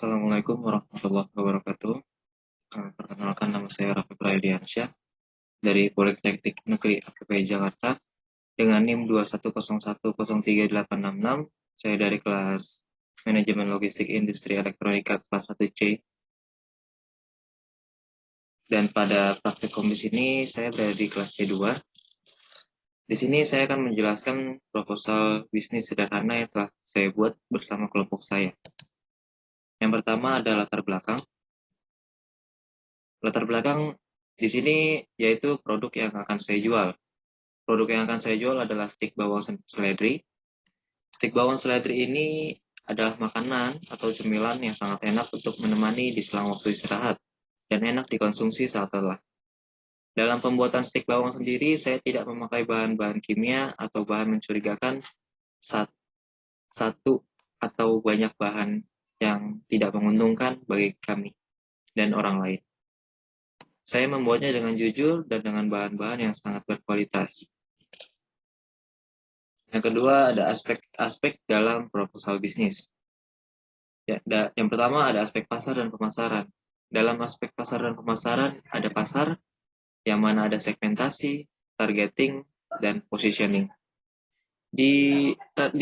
Assalamualaikum warahmatullahi wabarakatuh. Perkenalkan, nama saya Raffi Prayadiansyah dari Politeknik Negeri APPI Jakarta dengan NIM 210103866. Saya dari kelas Manajemen Logistik Industri Elektronika kelas 1C. Dan pada praktikum di sini saya berada di kelas C2. Di sini saya akan menjelaskan proposal bisnis sederhana yang telah saya buat bersama kelompok saya. Yang pertama ada latar belakang. Latar belakang di sini yaitu produk yang akan saya jual. Produk yang akan saya jual adalah stik bawang seledri. Stik bawang seledri ini adalah makanan atau cemilan yang sangat enak untuk menemani di selang waktu istirahat dan enak dikonsumsi saat lelah. Dalam pembuatan stik bawang sendiri, saya tidak memakai bahan-bahan kimia atau bahan mencurigakan satu atau banyak bahan yang tidak menguntungkan bagi kami dan orang lain. Saya membuatnya dengan jujur dan dengan bahan-bahan yang sangat berkualitas. Yang kedua ada aspek-aspek dalam proposal bisnis. Yang pertama ada aspek pasar dan pemasaran. Dalam aspek pasar dan pemasaran ada pasar, yang mana ada segmentasi, targeting, dan positioning. Di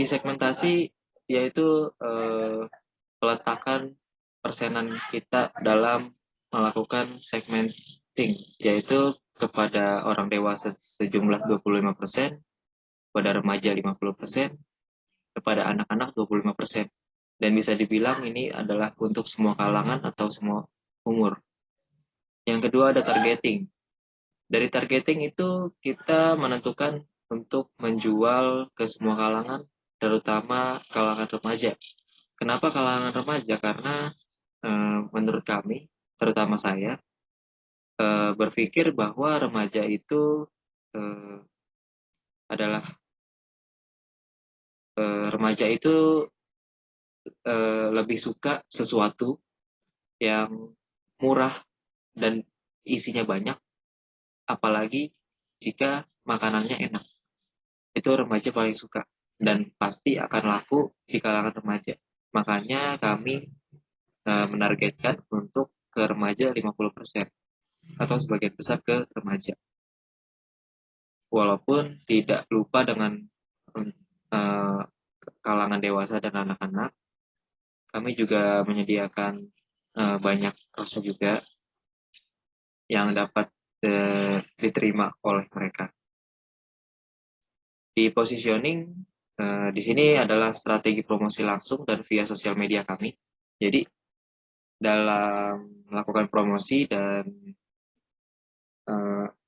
segmentasi yaitu peletakan persenan kita dalam melakukan segmenting, yaitu kepada orang dewasa sejumlah 25%, kepada remaja 50%, kepada anak-anak 25%. Dan bisa dibilang ini adalah untuk semua kalangan atau semua umur. Yang kedua ada targeting. Dari targeting itu kita menentukan untuk menjual ke semua kalangan, terutama kalangan remaja. Kenapa kalangan remaja? Karena menurut kami, terutama saya, berpikir bahwa remaja itu adalah remaja itu lebih suka sesuatu yang murah dan isinya banyak, apalagi jika makanannya enak. Itu remaja paling suka dan pasti akan laku di kalangan remaja. Makanya kami menargetkan untuk ke remaja 50% atau sebagian besar ke remaja. Walaupun tidak lupa dengan kalangan dewasa dan anak-anak, kami juga menyediakan banyak rasa juga yang dapat diterima oleh mereka. Di positioning, di sini adalah strategi promosi langsung dan via sosial media kami. Jadi, dalam melakukan promosi dan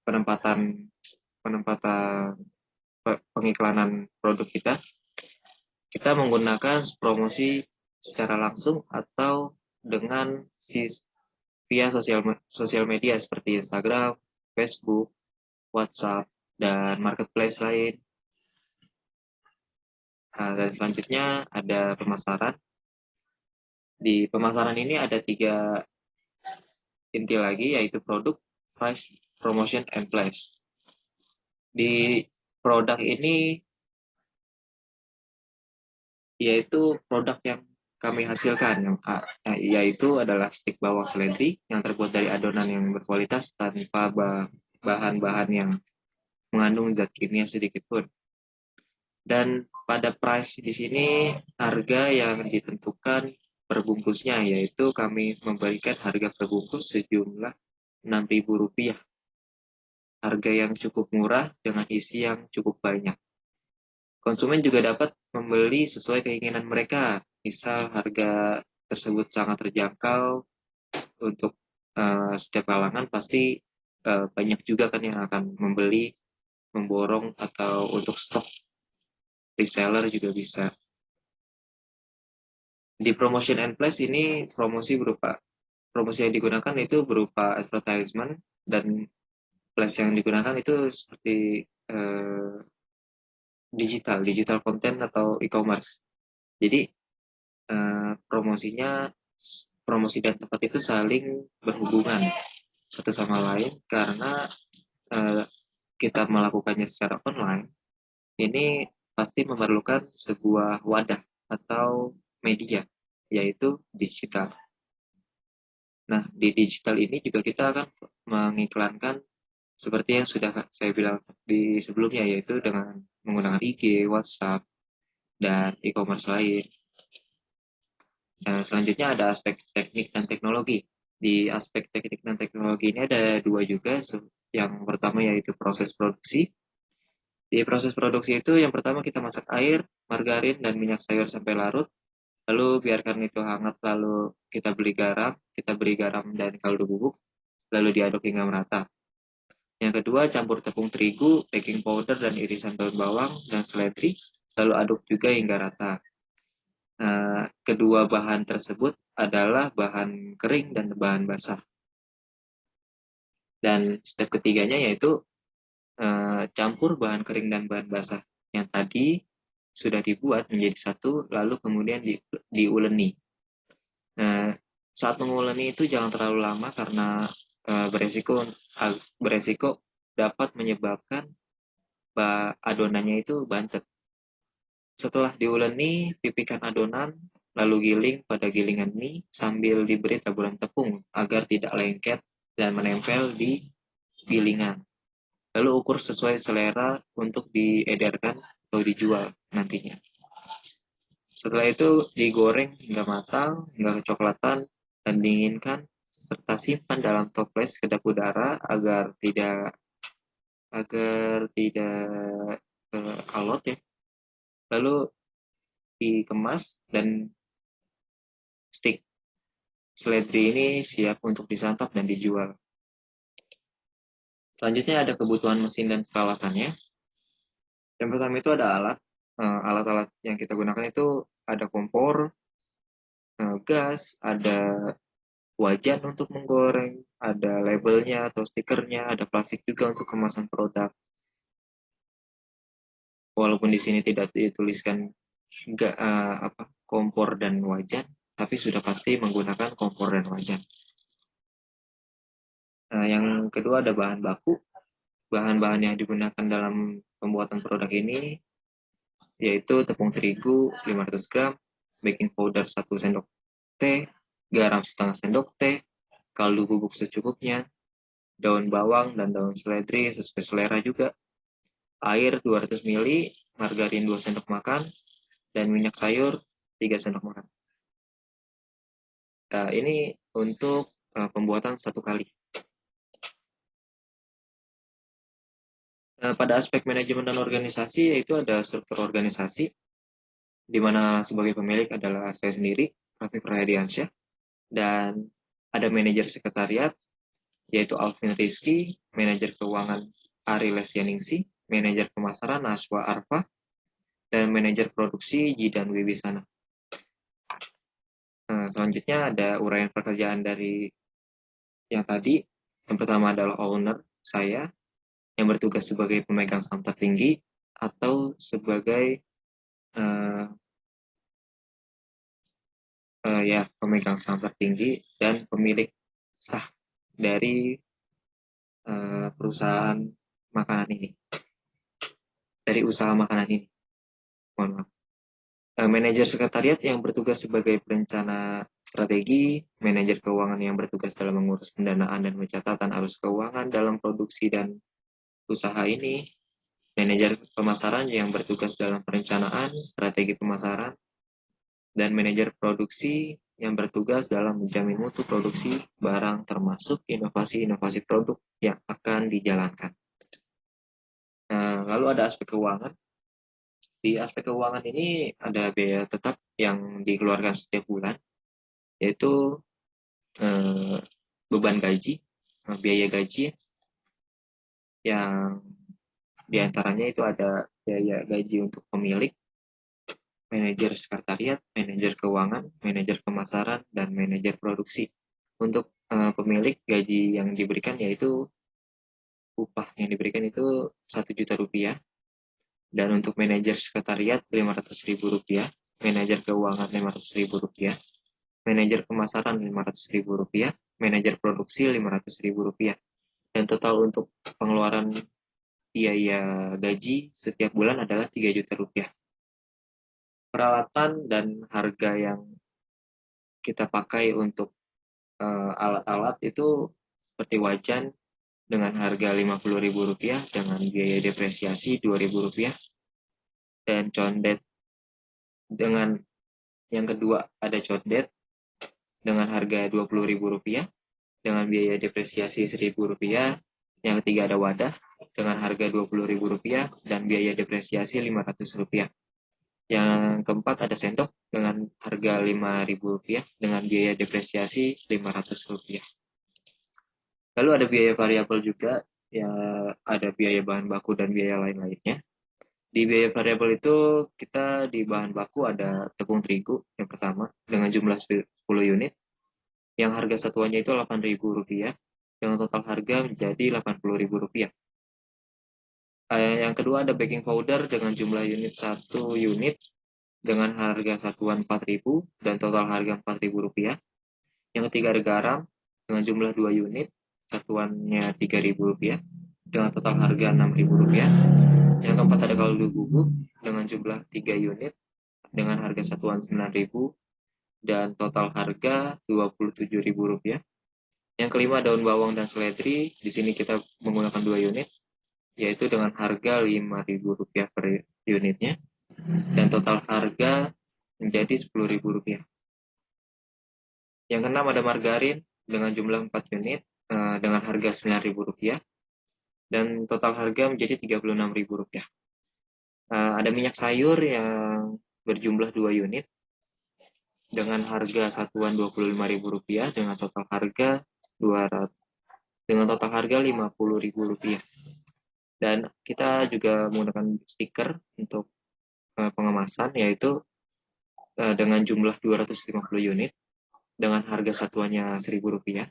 penempatan pengiklanan produk kita menggunakan promosi secara langsung atau dengan via sosial media seperti Instagram, Facebook, WhatsApp, dan marketplace lain. Dan selanjutnya ada pemasaran. Di pemasaran ini ada 3 inti lagi, yaitu produk, price, promotion, and place. Di produk ini yaitu produk yang kami hasilkan, yaitu adalah stik bawang seledri yang terbuat dari adonan yang berkualitas tanpa bahan-bahan yang mengandung zat kimia sedikit pun. Dan pada price di sini harga yang ditentukan per bungkusnya, yaitu kami memberikan harga per bungkus sejumlah Rp6.000. Harga yang cukup murah dengan isi yang cukup banyak. Konsumen juga dapat membeli sesuai keinginan mereka. Misal harga tersebut sangat terjangkau untuk setiap kalangan, pasti banyak juga kan yang akan membeli, memborong, atau untuk stok reseller juga bisa. Di promotion and place ini promosi yang digunakan itu berupa advertisement, dan place yang digunakan itu seperti digital content atau e-commerce. Jadi promosi dan tempat itu saling berhubungan satu sama lain, karena kita melakukannya secara online. Ini pasti memerlukan sebuah wadah atau media, yaitu digital. Nah, di digital ini juga kita akan mengiklankan seperti yang sudah saya bilang di sebelumnya, yaitu dengan menggunakan IG, WhatsApp, dan e-commerce lain. Nah, selanjutnya ada aspek teknik dan teknologi. Di aspek teknik dan teknologi ini ada dua juga. Yang pertama yaitu proses produksi. Di proses produksi itu yang pertama kita masak air, margarin, dan minyak sayur sampai larut. Lalu biarkan itu hangat, lalu kita beri garam dan kaldu bubuk, lalu diaduk hingga merata. Yang kedua, campur tepung terigu, baking powder, dan irisan daun bawang dan seledri, lalu aduk juga hingga rata. Kedua bahan tersebut adalah bahan kering dan bahan basah. Dan step ketiganya yaitu campur bahan kering dan bahan basah yang tadi sudah dibuat menjadi satu, lalu kemudian diuleni. Saat menguleni itu jangan terlalu lama karena beresiko dapat menyebabkan adonannya itu bantet. Setelah diuleni, pipihkan adonan, lalu giling pada gilingan mie sambil diberi taburan tepung agar tidak lengket dan menempel di gilingan. Lalu ukur sesuai selera untuk diedarkan atau dijual nantinya. Setelah itu digoreng hingga matang, hingga kecoklatan, dan dinginkan, serta simpan dalam toples kedap udara agar tidak alot ya. Lalu dikemas dan stik seledri ini siap untuk disantap dan dijual. Selanjutnya ada kebutuhan mesin dan peralatannya. Yang pertama itu ada alat. Alat-alat yang kita gunakan itu ada kompor, gas, ada wajan untuk menggoreng, ada labelnya atau stikernya, ada plastik juga untuk kemasan produk. Walaupun di sini tidak dituliskan kompor dan wajan, tapi sudah pasti menggunakan kompor dan wajan. Yang kedua ada bahan baku. Bahan-bahan yang digunakan dalam pembuatan produk ini yaitu tepung terigu 500 gram, baking powder 1 sendok teh, garam setengah sendok teh, kaldu bubuk secukupnya, daun bawang dan daun seledri sesuai selera juga, air 200 ml, margarin 2 sendok makan, dan minyak sayur 3 sendok makan. Nah, ini untuk pembuatan satu kali. Pada aspek manajemen dan organisasi, yaitu ada struktur organisasi, di mana sebagai pemilik adalah saya sendiri, Raffi Prahadiansyah, dan ada manajer sekretariat, yaitu Alvin Rizky, manajer keuangan Ari Lestianingsi, manajer pemasaran Naswa Arfa, dan manajer produksi Jidan Wibisana. Selanjutnya ada uraian pekerjaan dari yang tadi. Yang pertama adalah owner, saya, yang bertugas sebagai pemegang saham tertinggi atau sebagai pemegang saham tertinggi dan pemilik sah dari perusahaan makanan ini, dari usaha makanan ini. Mohon maaf. Manajer sekretariat yang bertugas sebagai perencana strategi, manajer keuangan yang bertugas dalam mengurus pendanaan dan pencatatan arus keuangan dalam produksi dan usaha ini, manajer pemasaran yang bertugas dalam perencanaan strategi pemasaran, dan manajer produksi yang bertugas dalam menjamin mutu produksi barang termasuk inovasi-inovasi produk yang akan dijalankan. Lalu ada aspek keuangan. Di aspek keuangan ini ada biaya tetap yang dikeluarkan setiap bulan, yaitu beban gaji, biaya gaji yang diantaranya itu ada biaya gaji untuk pemilik, manajer sekretariat, manajer keuangan, manajer pemasaran, dan manajer produksi. Untuk pemilik, gaji yang diberikan yaitu upah yang diberikan itu 1 juta rupiah. Dan untuk manajer sekretariat 500.000 rupiah, manajer keuangan 500.000 rupiah, manajer pemasaran 500.000 rupiah, manajer produksi 500.000 rupiah. Dan total untuk pengeluaran biaya gaji setiap bulan adalah 3 juta rupiah. Peralatan dan harga yang kita pakai untuk alat-alat itu seperti wajan dengan harga Rp50.000 dengan biaya depresiasi Rp2.000, dan condet dengan yang kedua ada condet dengan harga Rp20.000 dengan biaya depresiasi Rp1.000. Yang ketiga ada wadah dengan harga Rp20.000 dan biaya depresiasi Rp500. Yang keempat ada sendok dengan harga Rp5.000 dengan biaya depresiasi Rp500. Lalu ada biaya variabel juga, ya ada biaya bahan baku dan biaya lain-lainnya. Di biaya variabel itu kita di bahan baku ada tepung terigu yang pertama dengan jumlah 10 unit, yang harga satuannya itu Rp8.000 dengan total harga menjadi Rp80.000. Yang kedua ada baking powder dengan jumlah unit 1 unit dengan harga satuan Rp4.000 dan total harga Rp4.000. Yang ketiga ada garam dengan jumlah 2 unit, satuannya Rp3.000 dengan total harga Rp6.000. Yang keempat ada kaldu bubuk dengan jumlah 3 unit dengan harga satuan Rp9.000 dan total harga Rp27.000. Yang kelima daun bawang dan seledri, di sini kita menggunakan 2 unit, yaitu dengan harga Rp5.000 per unitnya dan total harga menjadi Rp10.000. Yang keenam ada margarin dengan jumlah 4 unit dengan harga Rp9.000 dan total harga menjadi Rp36.000. Ada minyak sayur yang berjumlah 2 unit dengan harga satuan Rp25.000 dengan total harga Rp50.000. Dan kita juga menggunakan stiker untuk pengemasan, yaitu dengan jumlah 250 unit dengan harga satuannya Rp1.000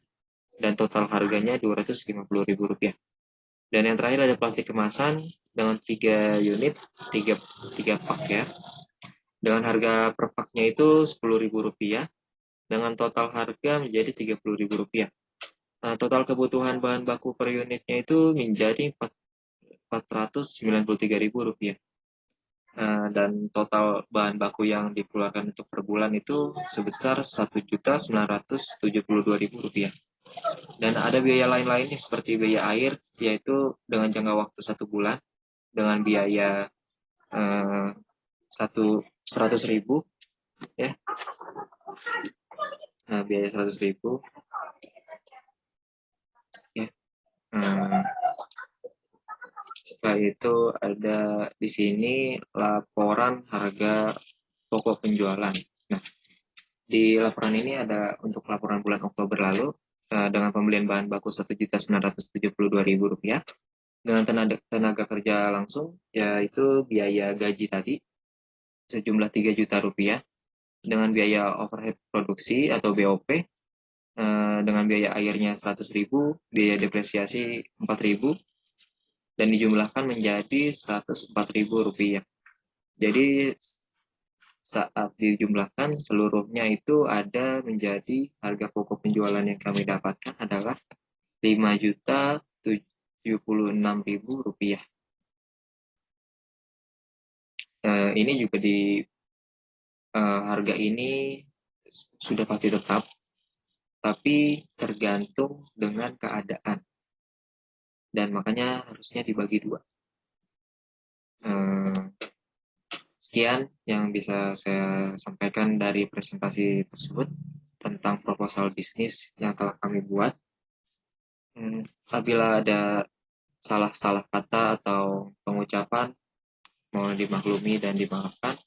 dan total harganya Rp250.000. Dan yang terakhir ada plastik kemasan dengan 3 unit, 3 pak ya, dengan harga per paknya itu Rp10.000 dengan total harga menjadi Rp30.000. Total kebutuhan bahan baku per unitnya itu menjadi Rp493.000. Dan total bahan baku yang dikeluarkan untuk per bulan itu sebesar Rp1.972.000. Dan ada biaya lain-lainnya seperti biaya air, yaitu dengan jangka waktu 1 bulan dengan biaya 100.000 ya. Biaya 100.000 ya. Setelah itu ada di sini laporan harga pokok penjualan. Nah, di laporan ini ada untuk laporan bulan Oktober lalu dengan pembelian bahan baku Rp1.972.000 dengan tenaga kerja langsung, yaitu biaya gaji tadi sejumlah Rp3 juta dengan biaya overhead produksi atau BOP dengan biaya airnya 100.000, biaya depresiasi 4.000 dan dijumlahkan menjadi Rp104.000. Jadi saat dijumlahkan seluruhnya itu ada menjadi harga pokok penjualan yang kami dapatkan adalah Rp5.076.000. Ini juga di harga ini sudah pasti tetap, tapi tergantung dengan keadaan dan makanya harusnya dibagi 2. Sekian yang bisa saya sampaikan dari presentasi tersebut tentang proposal bisnis yang telah kami buat. Apabila ada salah-salah kata atau pengucapan, mohon dimaklumi dan dimaafkan.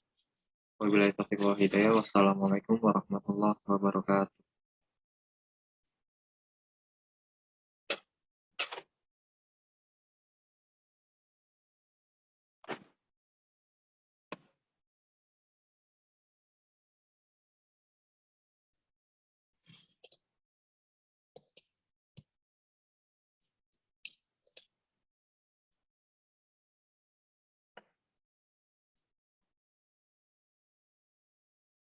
Wabillahi taufiq wal hidayah. Wassalamualaikum warahmatullahi wabarakatuh.